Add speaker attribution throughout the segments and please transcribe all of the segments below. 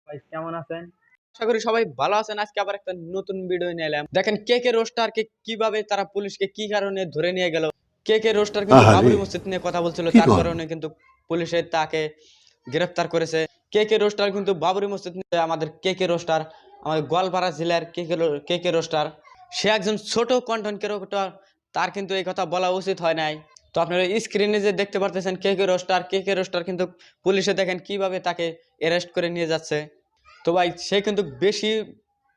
Speaker 1: ভাই কেমন আছেন?
Speaker 2: আশা করি সবাই ভালো আছেন। আজকে আবার একটা নতুন ভিডিও নিয়ে এলাম। দেখেন কে রোস্টারকে কিভাবে তারা পুলিশকে কি কারণে ধরে নিয়ে গেল। কে রোস্টার কিন্তু
Speaker 3: আহারে!
Speaker 2: বাবরি মসজিদ নিয়ে কথা বলছিল,
Speaker 3: কি
Speaker 2: তার
Speaker 3: কন?
Speaker 2: কারণে কিন্তু পুলিশে তাকে গ্রেফতার করেছে। কে রোস্টার কিন্তু বাবরি মসজিদ নিয়ে আমাদের কে রোস্টার আমাদের গোয়ালপাড়া জেলার কে রোস্টার, সে একজন ছোট কন্টেন্ট ক্রিয়েটর, তার কিন্তু এই কথা বলা উচিত হয় নাই। তো আপনারা স্ক্রিনে যে দেখতে পারতেছেন কে রোস্টার কিন্তু পুলিশে দেখেন কিভাবে তাকে অ্যারেস্ট করে নিয়ে যাচ্ছে। তো ভাই সে কিন্তু বেশি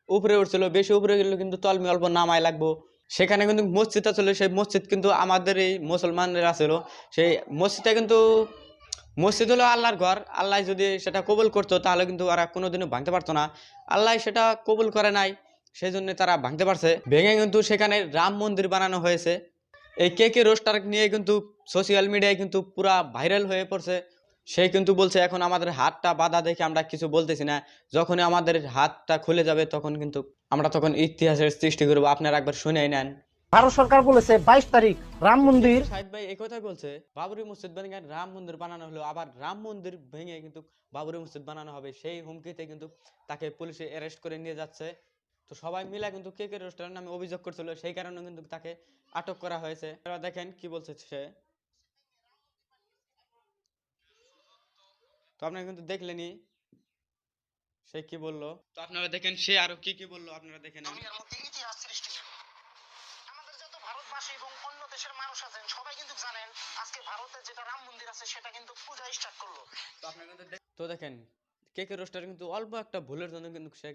Speaker 2: উপরে উঠছিল, বেশি উপরে গেলে কিন্তু তলমে অল্প নামায় লাগবো। সেখানে কিন্তু মসজিদটা ছিল, সেই মসজিদ কিন্তু আমাদের এই মুসলমানরা ছিল। সেই মসজিদটা কিন্তু মসজিদ হলো আল্লাহর ঘর, আল্লাহ যদি সেটা কবুল করতো তাহলে কিন্তু ওরা কোনোদিনও ভাঙতে পারতো না। আল্লাহ সেটা কবুল করে নাই, সেই জন্য তারা ভাঙতে পারছে। ভেঙে কিন্তু সেখানে রাম মন্দির বানানো হয়েছে। এই রোস্টার নিয়ে কিন্তু সোশ্যাল মিডিয়ায় কিন্তু পুরা ভাইরাল হয়ে পড়ছে। সে কিন্তু বলছে এখন আমাদের হাতটা বাঁধা দেখে আমরা কিছু বলতেছি না, যখনই আমাদের হাতটা খুলে যাবে তখন কিন্তু আমরা তখন ইতিহাসের সৃষ্টি করবো। আপনারা একবার শুনেই নেন।
Speaker 1: ভারত সরকার বলেছে 22 তারিখ রাম মন্দির।
Speaker 2: শাহিদ ভাই এই কথাই বলছে, বাবরি মসজিদ ভেঙে রাম মন্দির বানানো হলো, আবার রাম মন্দির ভেঙে কিন্তু বাবরি মসজিদ বানানো হবে, সেই হুমকিতে কিন্তু তাকে পুলিশে অ্যারেস্ট করে নিয়ে যাচ্ছে। তো সবাই মিলে কিন্তু কে রোস্টারের নামে অভিযোগ করছিল, সেই কারণে কিন্তু তাকে আটক করা হয়েছে। এবার দেখেন কি বলছে সে। তো আপনারা কিন্তু দেখলেনি সে কি বললো। তো আপনারা দেখেন সে আরো কি বললো, আপনারা দেখেন।
Speaker 4: দুনিয়ার মধ্যে ইতিহাস সৃষ্টি হবে। আমাদের যত ভারতবাসী এবং অন্য দেশের মানুষ আছেন সবাই কিন্তু জানেন আজকে ভারতে যেটা রাম মন্দির আছে সেটা কিন্তু পূজা স্টার্ট করলো।
Speaker 2: তো আপনারা কিন্তু তো দেখেন কে রোস্টার কিন্তু অল্প একটা ভুলের জন্য কিন্তু সে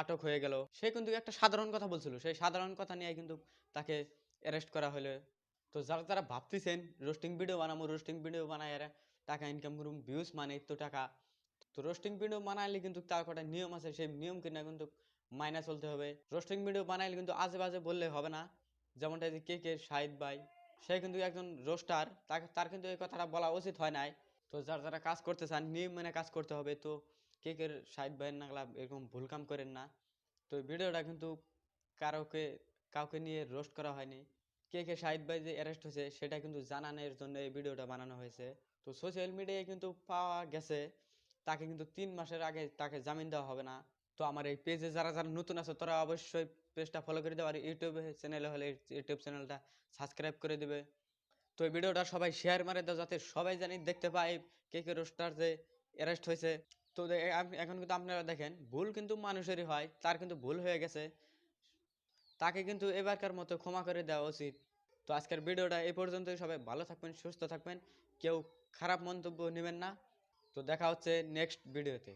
Speaker 2: আটক হয়ে গেল। সে কিন্তু একটা সাধারণ কথা বলছিল, সেই সাধারণ কথা নিয়ে কিন্তু তাকে অ্যারেস্ট করা হলো। তো যারা যারা ভাবতেছেন রোস্টিং ভিডিও বানাবো, রোস্টিং ভিডিও বানায় এরা টাকা ইনকাম করুন, ভিউজ মানে তো টাকা। তো রোস্টিং ভিডিও বানাইলে কিন্তু তার কটা নিয়ম আছে, সেই নিয়ম কিনা কিন্তু মাইনা চলতে হবে। রোস্টিং ভিডিও বানাইলে কিন্তু আজে বাজে বললে হবে না। যেমনটা যে শাহিদ ভাই, সে কিন্তু একজন রোস্টার, তার কিন্তু এই কথাটা বলা উচিত হয় নাই। তো যারা কাজ করতে চান নিয়ম মেনে কাজ করতে হবে। তো শাহিদ ভাইয়ের নাগলা এরকম ভুল কাম করেন না। তো ভিডিওটা কিন্তু কারোকে কাউকে নিয়ে রোস্ট করা হয়নি। শাহিদ ভাই যে অ্যারেস্ট হয়েছে সেটা কিন্তু জানানোর জন্য এই ভিডিওটা বানানো হয়েছে। তো সোশ্যাল মিডিয়ায় কিন্তু পাওয়া গেছে তাকে কিন্তু 3 মাসের আগে তাকে জামিন দেওয়া হবে না। তো আমার এই পেজে যারা যারা নতুন আছে তারা অবশ্যই পেজটা ফলো করে দেবে, আর ইউটিউবে চ্যানেলে হলে ইউটিউব চ্যানেলটা সাবস্ক্রাইব করে দেবে। তো এই ভিডিওটা সবাই শেয়ার মারে দাও যাতে সবাই জানি দেখতে পায় রোস্টার যে অ্যারেস্ট হয়েছে। তো এখন কিন্তু আপনারা দেখেন ভুল কিন্তু মানুষেরই হয়, তার কিন্তু ভুল হয়ে গেছে, তাকে কিন্তু এবারকার মতো ক্ষমা করে দেওয়া উচিত। তো আজকের ভিডিওটা এই পর্যন্তই। সবাই ভালো থাকবেন, সুস্থ থাকবেন, কেউ খারাপ মন্তব্য নেবেন না। তো দেখা হচ্ছে নেক্সট ভিডিওতে।